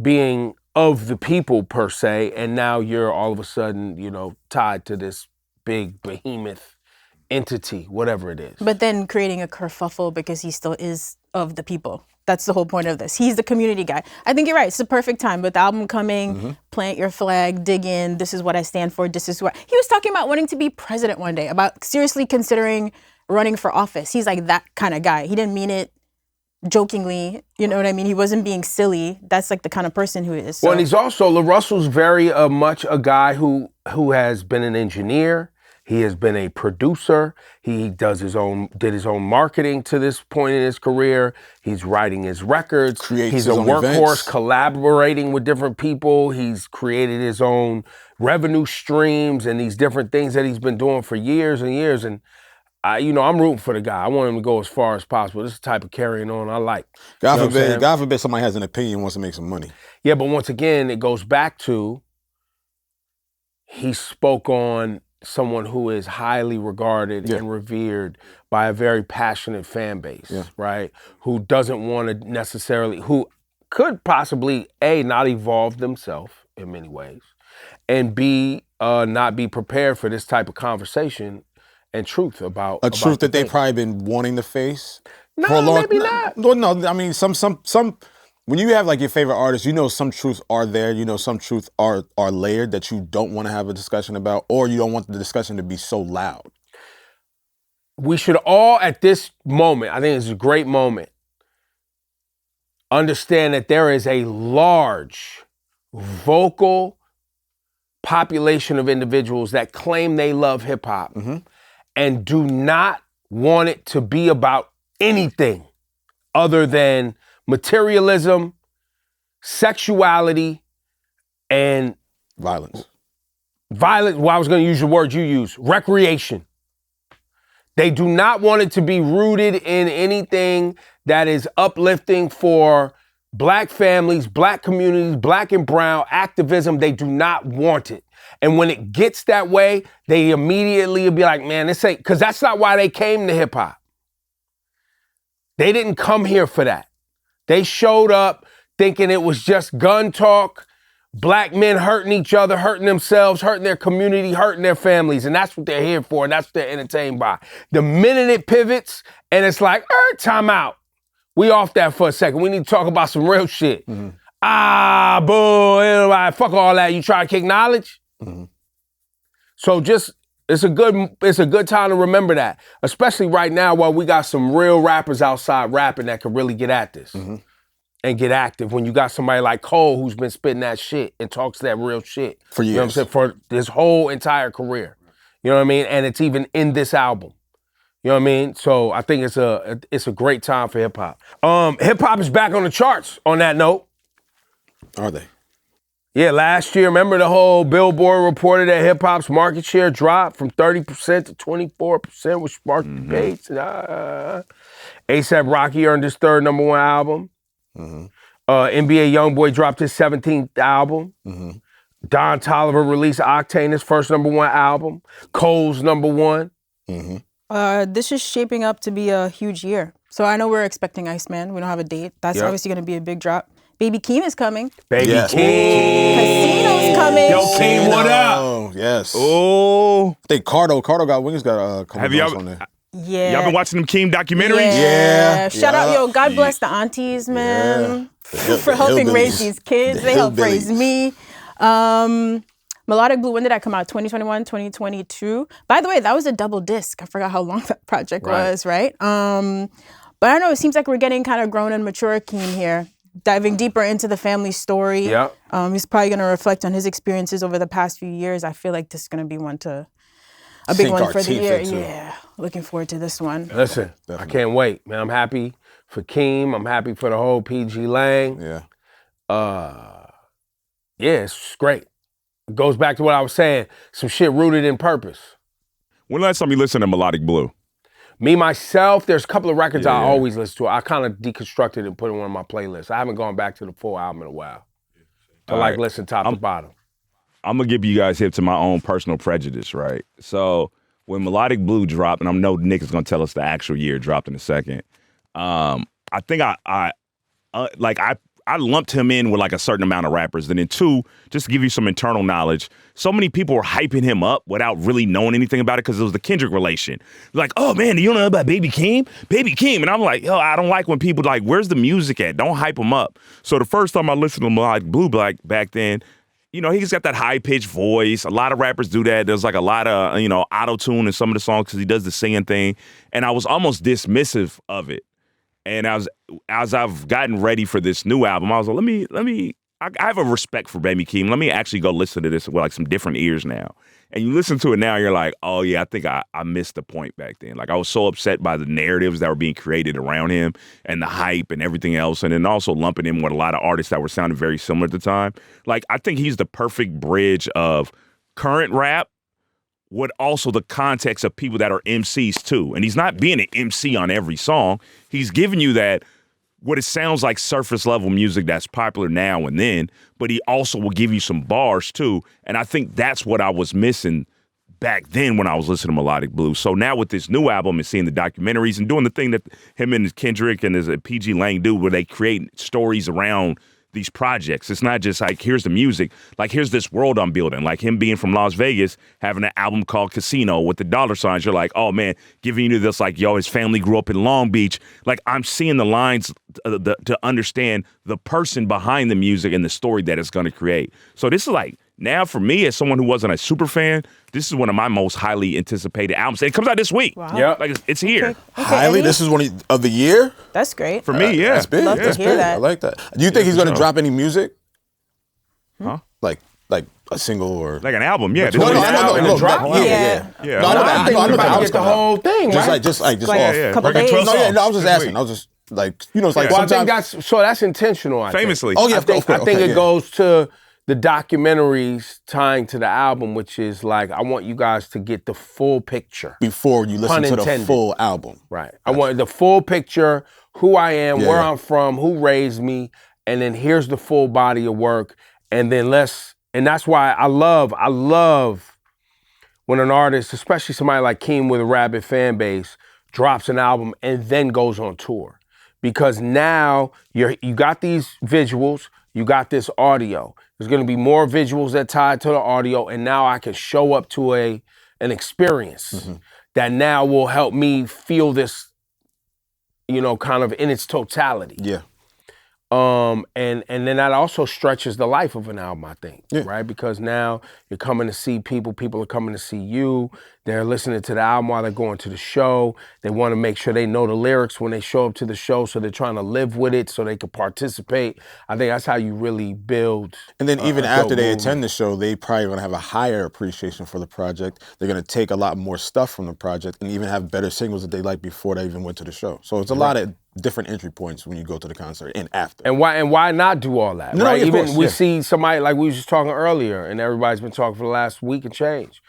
being of the people per se, and now you're all of a sudden, you know, tied to this big behemoth entity, whatever it is. But then creating a kerfuffle because he still is of the people. That's the whole point of this. He's the community guy. I think you're right. It's the perfect time with the album coming, plant your flag, dig in. This is what I stand for. This is what he was talking about, wanting to be president one day, about seriously considering running for office. He's like that kind of guy. He didn't mean it jokingly, you know what I mean? He wasn't being silly. That's like the kind of person who he is. So. Well, and he's also, LaRussell's very much a guy who has been an engineer. He has been a producer. He did his own marketing to this point in his career. He's writing his records. He's a workhorse, events. Collaborating with different people. He's created his own revenue streams and these different things that he's been doing for years and years. And I'm rooting for the guy. I want him to go as far as possible. This is the type of carrying on I like. God forbid somebody has an opinion and wants to make some money. Yeah, but once again, it goes back to he spoke on someone who is highly regarded and revered by a very passionate fan base, right? Who doesn't want to necessarily, who could possibly, A, not evolve themselves in many ways, and B, not be prepared for this type of conversation and truth about truth that they've probably been wanting to face. No, for a long, maybe not. No, I mean some. When you have like your favorite artist, you know some truths are there. You know some truths are layered that you don't want to have a discussion about, or you don't want the discussion to be so loud. We should all, at this moment, I think it's a great moment, understand that there is a large vocal population of individuals that claim they love hip hop and do not want it to be about anything other than materialism, sexuality, and violence. Well, I was going to use the word you use, recreation. They do not want it to be rooted in anything that is uplifting for black families, black communities, black and brown activism. They do not want it. And when it gets that way, they immediately will be like, man, this ain't, because that's not why they came to hip hop. They didn't come here for that. They showed up thinking it was just gun talk, black men hurting each other, hurting themselves, hurting their community, hurting their families. And that's what they're here for. And that's what they're entertained by. The minute it pivots and it's like, time out. We off that for a second. We need to talk about some real shit. Boo, fuck all that. You try to kick knowledge? So just, it's a good time to remember that, especially right now while we got some real rappers outside rapping that can really get at this and get active. When you got somebody like Cole who's been spitting that shit and talks that real shit for years, you know what I'm saying, for his whole entire career. You know what I mean? And it's even in this album. You know what I mean? So I think it's a great time for hip hop. Hip hop is back on the charts. On that note, are they? Yeah, last year, remember the whole Billboard reported that hip-hop's market share dropped from 30% to 24%, which sparked debates. A$AP Rocky earned his third #1 album. NBA YoungBoy dropped his 17th album. Don Toliver released Octane, his first #1 album. Cole's #1. This is shaping up to be a huge year. So I know we're expecting Iceman. We don't have a date. That's obviously going to be a big drop. Baby Keem is coming. Keem. Casino's coming. Yo, Keem, what up? Oh, yes. Oh. I think Cardo got wings got a couple Have y'all on there. Yeah. Y'all been watching them Keem documentaries? Yeah. Shout out, yo, God bless the aunties, man, for helping raise these kids. They helped raise me. Melodic Blue, when did that come out? 2021, 2022? By the way, that was a double disc. I forgot how long that project was, right? But I don't know, it seems like we're getting kind of grown and mature Keem here. Diving deeper into the family story. He's probably going to reflect on his experiences over the past few years. I feel like this is going to be a big one for the year. Yeah, looking forward to this one. Listen, I can't wait, man. I'm happy for Keem. I'm happy for the whole PG Lang. It's great. It goes back to what I was saying. Some shit rooted in purpose. When last time you listened to Melodic Blue? Me, myself, there's a couple of records I always listen to. I kind of deconstructed and put it on my playlist. I haven't gone back to the full album in a while. To listen top to bottom. I'm going to give you guys hip to my own personal prejudice, right? So when Melodic Blue dropped, and I know Nick is going to tell us the actual year it dropped in a second, I think I I lumped him in with like a certain amount of rappers. And then 2, just to give you some internal knowledge, so many people were hyping him up without really knowing anything about it because it was the Kendrick relation. Like, oh man, do you know about Baby Keem? Baby Keem. And I'm like, yo, I don't like when people like, where's the music at? Don't hype him up. So the first time I listened to Melodic Blue back then, you know, he's got that high-pitched voice. A lot of rappers do that. There's like a lot of, you know, auto-tune in some of the songs because he does the singing thing. And I was almost dismissive of it. And as I've gotten ready for this new album, I was like, I have a respect for Baby Keem. Let me actually go listen to this with like some different ears now. And you listen to it now, you're like, oh yeah, I think I missed the point back then. Like I was so upset by the narratives that were being created around him and the hype and everything else. And then also lumping him with a lot of artists that were sounding very similar at the time. Like I think he's the perfect bridge of current rap with also the context of people that are MCs too. And he's not being an MC on every song. He's giving you that what it sounds like surface level music that's popular now and then, but he also will give you some bars too. And I think that's what I was missing back then when I was listening to Melodic Blue. So now with this new album and seeing the documentaries and doing the thing that him and Kendrick and his PG Lang do where they create stories around these projects. It's not just like, here's the music. Like, here's this world I'm building. Like him being from Las Vegas, having an album called Casino with the dollar signs. You're like, oh man, giving you this like, yo, his family grew up in Long Beach. Like I'm seeing the lines to understand the person behind the music and the story that it's going to create. So this is like, now for me as someone who wasn't a super fan, this is one of my most highly anticipated albums. It comes out this week. Wow. Yeah. Like it's here. Okay, Highly? Eddie? This is one of the year? That's great. For me, yeah. That's big. Love to That's hear big. that. I like that. Do you think he's going to sure. drop any music? Huh? Like a single or? Like an album, yeah. This No, is no, an no, album. no, drop? no, yeah. Yeah. No, I know I that. think I know we're that about to album's get the coming out. whole thing, right? Just Like off. yeah. couple Working days. 12 No, yeah, songs no, I was just this asking. week. I was just like, you know, it's like Well, I think sometimes. that's intentional. I think. Famously. Oh yeah, I think okay, it yeah. goes to the documentaries tying to the album, which is like, I want you guys to get the full picture. Before you listen Pun to the intended. full album. Right. I want the full picture, who I am, Yeah, where yeah. I'm from, who raised me, and then here's the full body of work. And then and that's why I love when an artist, especially somebody like Keem with a rabid fan base, drops an album and then goes on tour. Because now you got these visuals, you got this audio. There's gonna be more visuals that tie to the audio, and now I can show up to an experience that now will help me feel this, you know, kind of in its totality. Yeah. And then that also stretches the life of an album, I think, Yeah. right? Because now you're coming to see people are coming to see you, they're listening to the album while they're going to the show, they want to make sure they know the lyrics when they show up to the show, so they're trying to live with it so they can participate. I think that's how you really build. And then even a after dope they movement. attend the show, they probably gonna have a higher appreciation for the project. They're gonna take a lot more stuff from the project and even have better singles that they like before they even went to the show. So it's a lot of different entry points when you go to the concert and after. And why not do all that, No, right? of Even course, we yeah. see somebody like we was just talking earlier, and everybody's been talking for the last week and change.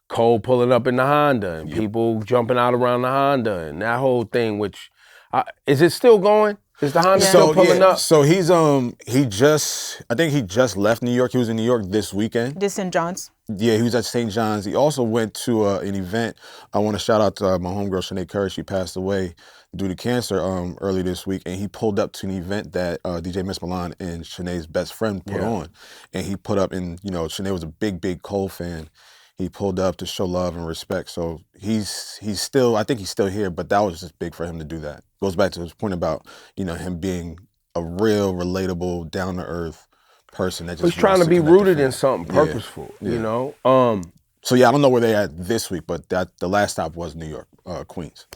Cole pulling up in the Honda, and people jumping out around the Honda, and that whole thing. Which is it still going? Is the Honda still pulling up? So he's I think he just left New York. He was in New York this weekend. This St. John's. Yeah, he was at St. John's. He also went to an event. I want to shout out to my homegirl, Sinead Curry. She passed away due to cancer early this week. And he pulled up to an event that DJ Miss Milan and Sinead's best friend put on. And he put up, and you know, Sinead was a big Cole fan. He pulled up to show love and respect. So he's still, I think he's still here, but that was just big for him to do that. Goes back to his point about, you know, him being a real, relatable, down-to-earth person that just He's trying to be connect with rooted in fans. something Yeah, purposeful, yeah. you know? So yeah, I don't know where they're at this week, but the last stop was New York, Queens.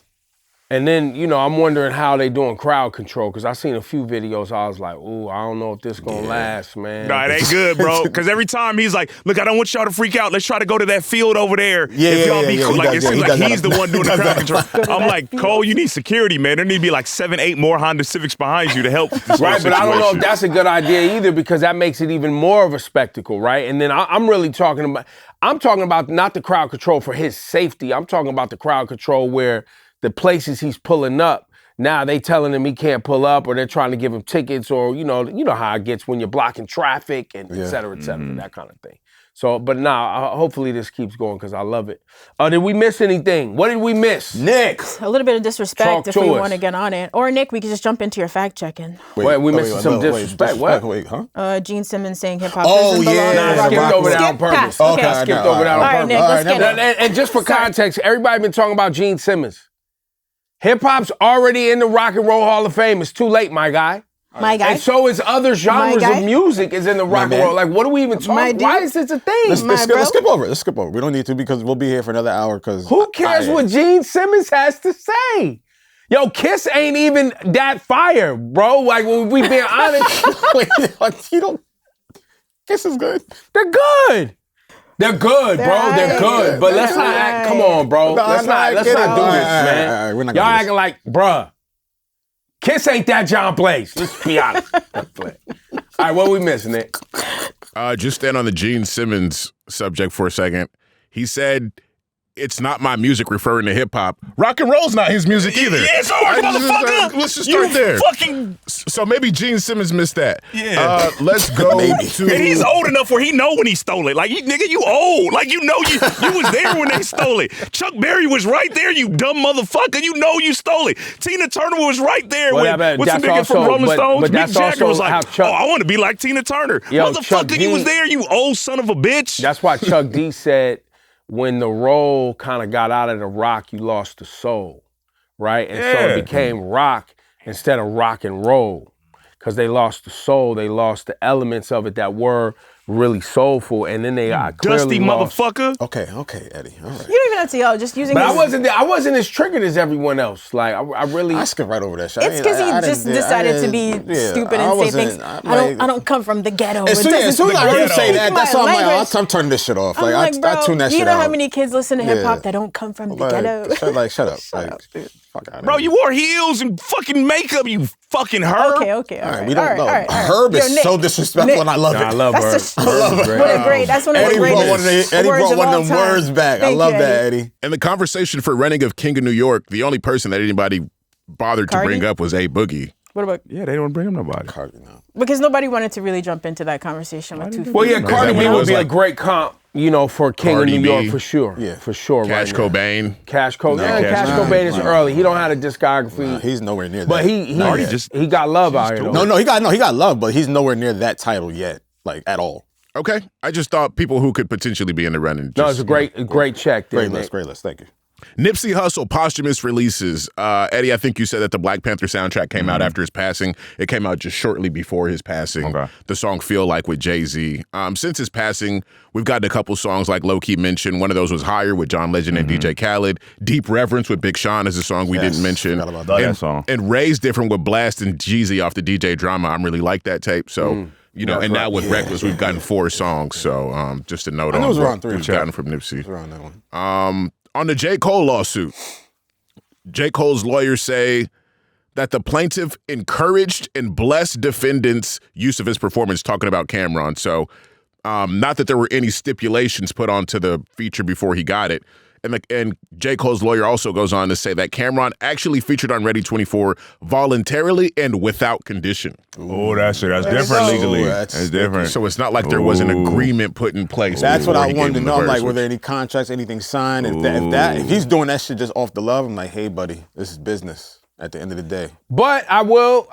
And then, you know, I'm wondering how they doing crowd control, because I seen a few videos, I was like, ooh, I don't know if this gonna last, man. No, it ain't good, bro. Because every time he's like, look, I don't want y'all to freak out. Let's try to go to that field over there. Yeah, if y'all yeah, be yeah, cool. he Like, does, it yeah, seems he like does he's that. the one doing the He does crowd that. control. I'm like, Cole, you need security, man. There need to be like 7-8 more Honda Civics behind you to help. This Right, but I don't know if situation. that's a good idea either, because that makes it even more of a spectacle, right? And then I'm really talking about not the crowd control for his safety. I'm talking about the crowd control where the places he's pulling up, now they telling him he can't pull up, or they're trying to give him tickets, or you know how it gets when you're blocking traffic and et cetera, that kind of thing. So, but hopefully this keeps going because I love it. Did we miss anything? What did we miss? Nick. A little bit of disrespect Talk if to we us. want to get on it. Or Nick, we could just jump into your fact checking. Wait, we missing some disrespect. What? Wait, huh? Gene Simmons saying hip hop Oh, doesn't belong yeah. in Nah, I rock skipped and over roll. that on Skip purpose. past. Okay, Okay. I Skipped know. over that All on right, purpose. Nick, let's get it. And just for context, everybody been talking about Gene Simmons. Hip hop's already in the Rock and Roll Hall of Fame. It's too late, my guy. My guy. And so is other genres guy. of music is in the rock and man. roll. Like, what are we even My talking? dude. Why is this a thing? Let's My bro. skip over it. Let's skip over it. We don't need to because we'll be here for another hour. Because Who cares what Gene Simmons has to say? Yo, Kiss ain't even that fire, bro. Like, when we being honest, Wait, you don't. Kiss is good. they're good. They're good, bro. They're good. But let's not act. Come on, bro. Let's not do this, man. All right, we're not Y'all gonna do acting like, bruh. Kiss ain't that John Blaze. Let's be honest. All right, what we missing, Nick? Just stand on the Gene Simmons subject for a second. He said, "It's not my music," referring to hip hop. Rock and roll's not his music either. Yeah, it's hard, motherfucker. Let's just start there. Fucking. So maybe Gene Simmons missed that. Yeah. Let's go to. And he's old enough where he know when he stole it. Like, nigga, you old. Like, you know you was there when they stole it. Chuck Berry was right there, you dumb motherfucker. You know you stole it. Tina Turner was right there what's the nigga from Rolling Stones? but Mick that's Jagger was also how like, Chuck- I want to be like Tina Turner. Yo, Chuck Motherfucker, D- you was there, you old son of a bitch. That's why Chuck D said, when the roll kind of got out of the rock, you lost the soul, right? And so it became rock instead of rock and roll. Because they lost the soul, they lost the elements of it that were really soulful, and then they got Dusty clearly lost. motherfucker. Okay, Eddie. All right. You don't even have to yell. Just using. But his, I wasn't as triggered as everyone else. Like I really. I skipped right over that shit. It's because he just decided to be stupid and say things. I don't come from the ghetto. As soon as I heard him say that, that's why I'm turning this shit off. Like, I tune that shit out. You know how many kids listen to hip hop that don't come from the ghetto? Shut up. Fuck out of Bro, here. you wore heels and fucking makeup, you fucking herb. Okay. All right, we don't know. Herb is so disrespectful, and I love it. I love her. That's one of the greatest. Eddie words brought of one all of them time. words back. Thank I love you, that, Eddie. And the conversation for Renting of King of New York, the only person that anybody bothered Cardi? to bring up was A Boogie. What about? Yeah, they don't bring him nobody. Because nobody wanted to really jump into that conversation with 250. Well, yeah, Cardi that B what it would was be a like? great comp, for King Cardi of New York B. for sure. Yeah. For sure. Cash right now. Cobain. Cash Cobain. No, Cash Cobain is early. He don't have a discography. He's nowhere near that. But he got love out here. No, he got love, but he's nowhere near that title yet, like at all. Okay. I just thought people who could potentially be in the running. No, it's a great check. There, Great list. Thank you. Nipsey Hussle posthumous releases. Eddie, I think you said that the Black Panther soundtrack came out after his passing. It came out just shortly before his passing. Okay. The song Feel Like with Jay-Z. Since his passing, we've gotten a couple songs like Lowkey mentioned. One of those was Higher with John Legend and DJ Khaled. Deep Reverence with Big Sean is a song we didn't mention. Forgot about that song. And Ray's Different with Blast and Jeezy off the DJ Drama. I really like that tape. So, now with Reckless, we've gotten 4 songs. So just a note I know on it was what around 3. we've gotten from Nipsey. It was around that one. On the J.Cole lawsuit, J.Cole's lawyers say that the plaintiff encouraged and blessed defendants' use of his performance, talking about Cameron. So, not that there were any stipulations put onto the feature before he got it. And J. Cole's lawyer also goes on to say that Cameron actually featured on Ready 24 voluntarily and without condition. Oh, that's different legally. That's different. So it's not like there was an agreement put in place. That's what before I he gave wanted to him the know. I'm like, verse, were there any contracts, anything signed? If he's doing that shit just off the love, I'm like, hey, buddy, this is business at the end of the day. But I will,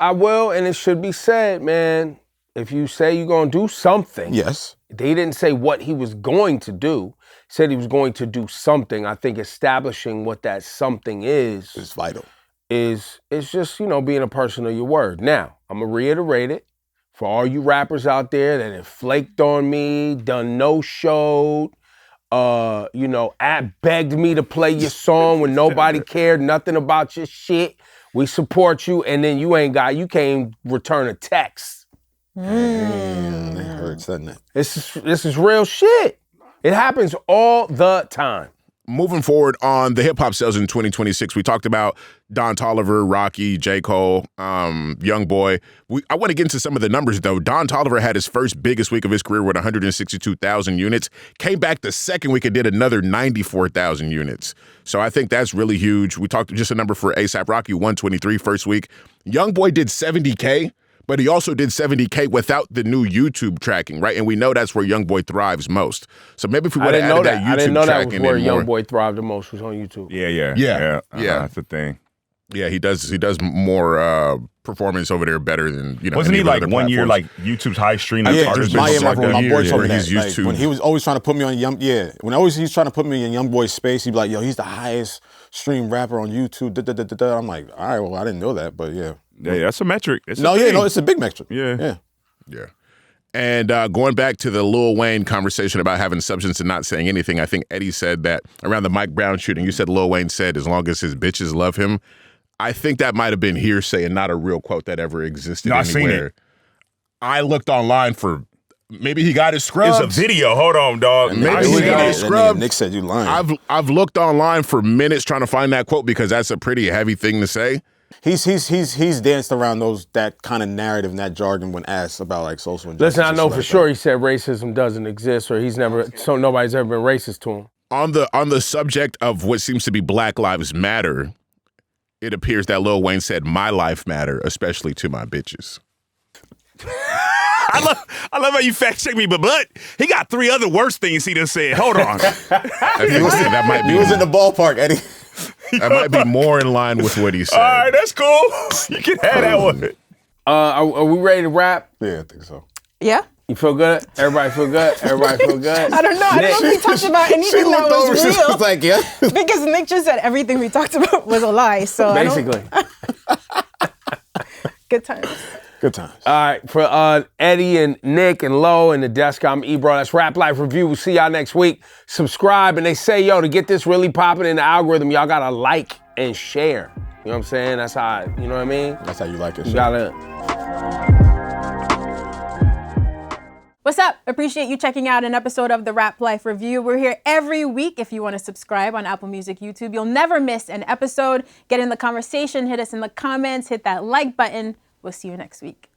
and it should be said, man, if you say you're going to do something. Yes. They didn't say what he was going to do. Said he was going to do something. I think establishing what that something is vital. It's just, being a person of your word. Now, I'm going to reiterate it for all you rappers out there that have flaked on me, done no-showed, begged me to play your song when nobody cared nothing about your shit. We support you, and then you can't return a text. It hurts, doesn't it? This is real shit. It happens all the time. Moving forward on the hip-hop sales in 2026, we talked about Don Toliver, Rocky, J. Cole, Young Boy. I want to get into some of the numbers, though. Don Toliver had his first biggest week of his career with 162,000 units. Came back the second week and did another 94,000 units. So I think that's really huge. We talked just a number for A$AP Rocky, 123 first week. Young Boy did 70K, but he also did 70K without the new YouTube tracking, right? And we know that's where YoungBoy thrives most. So maybe if we would have added that YouTube I didn't know that tracking was where in more. YoungBoy thrived the most was on YouTube. Yeah. That's the thing. Yeah, he does more performance over there better than Wasn't he like 1 year platforms. like YouTube's highest streaming Yeah, artist? just my boy told me he's that. used Like, to. when he was always trying to put me on he's trying to put me in YoungBoy's space, he'd be like, yo, he's the highest streamed rapper on YouTube. I'm like, all right, well, I didn't know that, but yeah. Yeah, that's a metric. It's it's a big metric. Yeah. And going back to the Lil Wayne conversation about having substance and not saying anything, I think Eddie said that around the Mike Brown shooting, you said Lil Wayne said, as long as his bitches love him. I think that might have been hearsay and not a real quote that ever existed No, anywhere. I've seen it. I looked online for maybe he got his scrubs. It's a video. Hold on, dog. Maybe he got his scrubs. Nick said you lying. I've looked online for minutes trying to find that quote because that's a pretty heavy thing to say. He's danced around that kind of narrative and that jargon when asked about like social injustice. Listen, I know for sure he said racism doesn't exist, or nobody's ever been racist to him. On the subject of what seems to be Black Lives Matter, it appears that Lil Wayne said, "My life matter, especially to my bitches." I love how you fact check me, but he got 3 other worse things he done said. Hold on. That might be. He was in the ballpark, Eddie. That might be more in line with what he said. All right, that's cool. You can have that one. Are we ready to rap? Yeah, I think so. Yeah. You feel good? Everybody feel good? Everybody feel good? I don't know. I don't know if we talked about anything that was real. She was like, yeah. Because Nick just said everything we talked about was a lie. So Basically. Good times. Good times. All right, for Eddie and Nick and Lo and Nadeska, I'm Ebro. That's Rap Life Review. We'll see y'all next week. Subscribe, and they say, yo, to get this really popping in the algorithm, y'all gotta like and share. You know what I'm saying? That's how, you know what I mean? That's how you like it. You gotta... What's up? Appreciate you checking out an episode of the Rap Life Review. We're here every week. If you want to subscribe on Apple Music, YouTube, you'll never miss an episode. Get in the conversation, hit us in the comments, hit that like button. We'll see you next week.